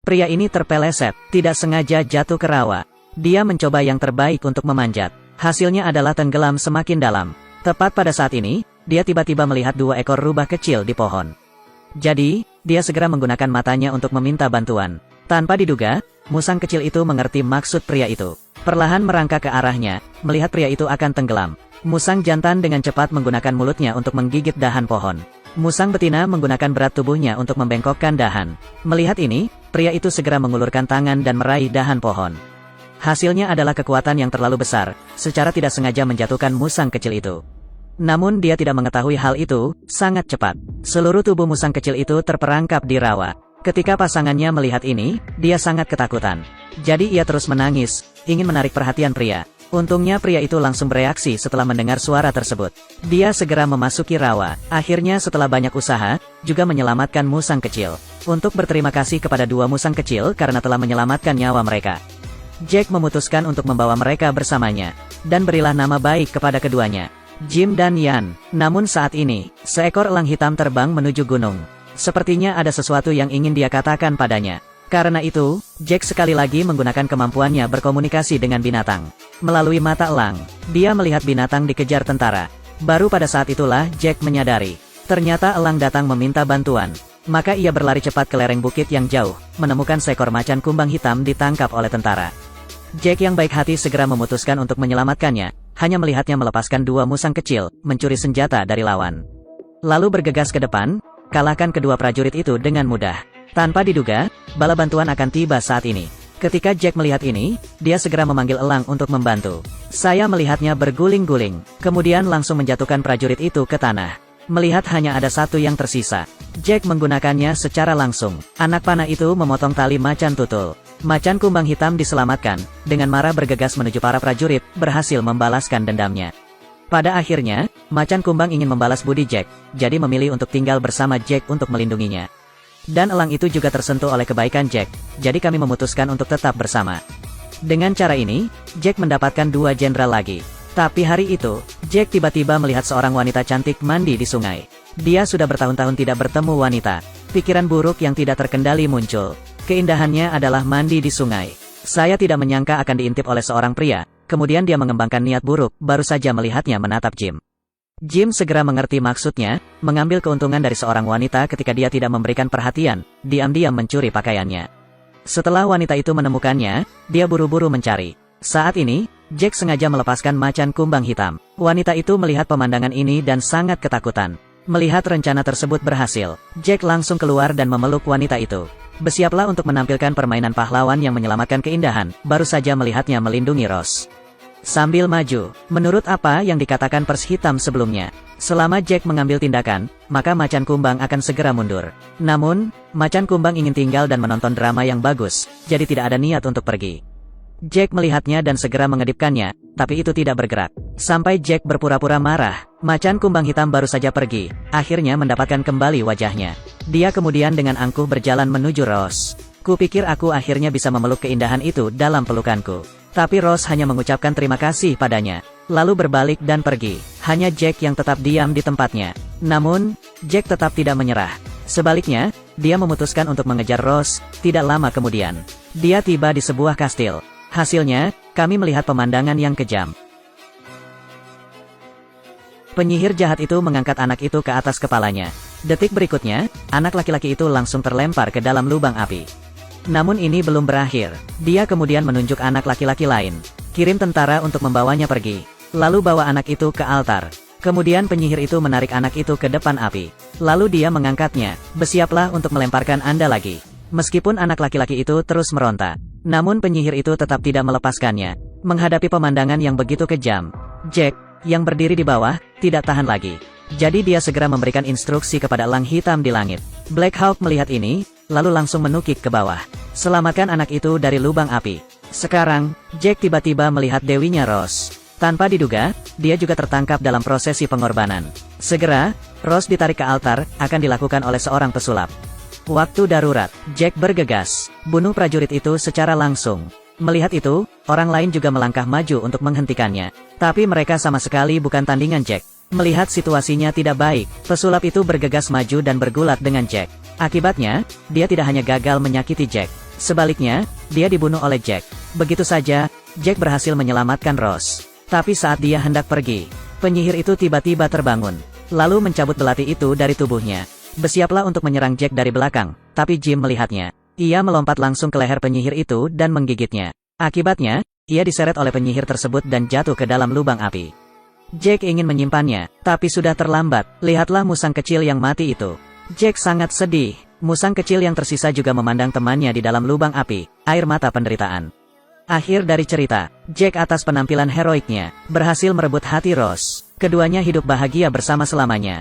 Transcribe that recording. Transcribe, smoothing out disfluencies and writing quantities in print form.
Pria ini terpeleset, tidak sengaja jatuh ke rawa. Dia mencoba yang terbaik untuk memanjat. Hasilnya adalah tenggelam semakin dalam. Tepat pada saat ini, dia tiba-tiba melihat 2 ekor rubah kecil di pohon. Jadi, dia segera menggunakan matanya untuk meminta bantuan. Tanpa diduga, musang kecil itu mengerti maksud pria itu. Perlahan merangkak ke arahnya, melihat pria itu akan tenggelam. Musang jantan dengan cepat menggunakan mulutnya untuk menggigit dahan pohon. Musang betina menggunakan berat tubuhnya untuk membengkokkan dahan. Melihat ini, pria itu segera mengulurkan tangan dan meraih dahan pohon. Hasilnya adalah kekuatan yang terlalu besar, secara tidak sengaja menjatuhkan musang kecil itu. Namun dia tidak mengetahui hal itu, sangat cepat. Seluruh tubuh musang kecil itu terperangkap di rawa. Ketika pasangannya melihat ini, dia sangat ketakutan. Jadi ia terus menangis, ingin menarik perhatian pria. Untungnya pria itu langsung bereaksi setelah mendengar suara tersebut. Dia segera memasuki rawa. Akhirnya setelah banyak usaha, juga menyelamatkan musang kecil. Untuk berterima kasih kepada 2 musang kecil karena telah menyelamatkan nyawa mereka, Jack memutuskan untuk membawa mereka bersamanya. Dan berilah nama baik kepada keduanya, Jim dan Yan. Namun saat ini, seekor elang hitam terbang menuju gunung. Sepertinya ada sesuatu yang ingin dia katakan padanya. Karena itu, Jack sekali lagi menggunakan kemampuannya berkomunikasi dengan binatang. Melalui mata elang, dia melihat binatang dikejar tentara. Baru pada saat itulah Jack menyadari. Ternyata elang datang meminta bantuan. Maka ia berlari cepat ke lereng bukit yang jauh, menemukan seekor macan kumbang hitam ditangkap oleh tentara. Jack yang baik hati segera memutuskan untuk menyelamatkannya, hanya melihatnya melepaskan 2 musang kecil, mencuri senjata dari lawan. Lalu bergegas ke depan, kalahkan kedua prajurit itu dengan mudah. Tanpa diduga, bala bantuan akan tiba saat ini. Ketika Jack melihat ini, dia segera memanggil elang untuk membantu. Saya melihatnya berguling-guling, kemudian langsung menjatuhkan prajurit itu ke tanah. Melihat hanya ada 1 yang tersisa, Jack menggunakannya secara langsung. Anak panah itu memotong tali macan tutul. Macan kumbang hitam diselamatkan, dengan marah bergegas menuju para prajurit, berhasil membalaskan dendamnya. Pada akhirnya, macan kumbang ingin membalas budi Jack, jadi memilih untuk tinggal bersama Jack untuk melindunginya. Dan elang itu juga tersentuh oleh kebaikan Jack, jadi kami memutuskan untuk tetap bersama. Dengan cara ini, Jack mendapatkan 2 jenderal lagi. Tapi hari itu, Jack tiba-tiba melihat seorang wanita cantik mandi di sungai. Dia sudah bertahun-tahun tidak bertemu wanita. Pikiran buruk yang tidak terkendali muncul. Keindahannya adalah mandi di sungai. Saya tidak menyangka akan diintip oleh seorang pria. Kemudian dia mengembangkan niat buruk, baru saja melihatnya menatap Jim. Jim segera mengerti maksudnya, mengambil keuntungan dari seorang wanita ketika dia tidak memberikan perhatian, diam-diam mencuri pakaiannya. Setelah wanita itu menemukannya, dia buru-buru mencari. Saat ini, Jack sengaja melepaskan macan kumbang hitam. Wanita itu melihat pemandangan ini dan sangat ketakutan. Melihat rencana tersebut berhasil, Jack langsung keluar dan memeluk wanita itu. Bersiaplah untuk menampilkan permainan pahlawan yang menyelamatkan keindahan, baru saja melihatnya melindungi Rose. Sambil maju, menurut apa yang dikatakan pers hitam sebelumnya, selama Jack mengambil tindakan, maka macan kumbang akan segera mundur. Namun, macan kumbang ingin tinggal dan menonton drama yang bagus, jadi tidak ada niat untuk pergi. Jack melihatnya dan segera mengedipkannya, tapi itu tidak bergerak. Sampai Jack berpura-pura marah, macan kumbang hitam baru saja pergi, akhirnya mendapatkan kembali wajahnya. Dia kemudian dengan angkuh berjalan menuju Rose. Kupikir aku akhirnya bisa memeluk keindahan itu dalam pelukanku. Tapi Rose hanya mengucapkan terima kasih padanya, lalu berbalik dan pergi. Hanya Jack yang tetap diam di tempatnya. Namun, Jack tetap tidak menyerah. Sebaliknya, dia memutuskan untuk mengejar Rose. Tidak lama kemudian, dia tiba di sebuah kastil. Hasilnya, kami melihat pemandangan yang kejam. Penyihir jahat itu mengangkat anak itu ke atas kepalanya. Detik berikutnya, anak laki-laki itu langsung terlempar ke dalam lubang api. Namun ini belum berakhir. Dia kemudian menunjuk anak laki-laki lain. Kirim tentara untuk membawanya pergi. Lalu bawa anak itu ke altar. Kemudian penyihir itu menarik anak itu ke depan api. Lalu dia mengangkatnya. Bersiaplah untuk melemparkan Anda lagi. Meskipun anak laki-laki itu terus meronta, namun penyihir itu tetap tidak melepaskannya. Menghadapi pemandangan yang begitu kejam, Jack, yang berdiri di bawah, tidak tahan lagi. Jadi dia segera memberikan instruksi kepada elang hitam di langit. Black Hawk melihat ini, lalu langsung menukik ke bawah. Selamatkan anak itu dari lubang api. Sekarang, Jack tiba-tiba melihat dewinya Rose. Tanpa diduga, dia juga tertangkap dalam prosesi pengorbanan. Segera, Rose ditarik ke altar, akan dilakukan oleh seorang pesulap. Waktu darurat, Jack bergegas, bunuh prajurit itu secara langsung. Melihat itu, orang lain juga melangkah maju untuk menghentikannya. Tapi mereka sama sekali bukan tandingan Jack. Melihat situasinya tidak baik, pesulap itu bergegas maju dan bergulat dengan Jack. Akibatnya, dia tidak hanya gagal menyakiti Jack, Sebaliknya, dia dibunuh oleh Jack. Begitu saja, Jack berhasil menyelamatkan Rose. Tapi saat dia hendak pergi, penyihir itu tiba-tiba terbangun, lalu mencabut belati itu dari tubuhnya. Bersiaplah untuk menyerang Jack dari belakang, tapi Jim melihatnya. Ia melompat langsung ke leher penyihir itu dan menggigitnya. Akibatnya, ia diseret oleh penyihir tersebut dan jatuh ke dalam lubang api. Jack ingin menyimpannya, tapi sudah terlambat. Lihatlah musang kecil yang mati itu. Jack sangat sedih. Musang kecil yang tersisa juga memandang temannya di dalam lubang api, air mata penderitaan. Akhir dari cerita, Jack atas penampilan heroiknya, berhasil merebut hati Rose. Keduanya hidup bahagia bersama selamanya.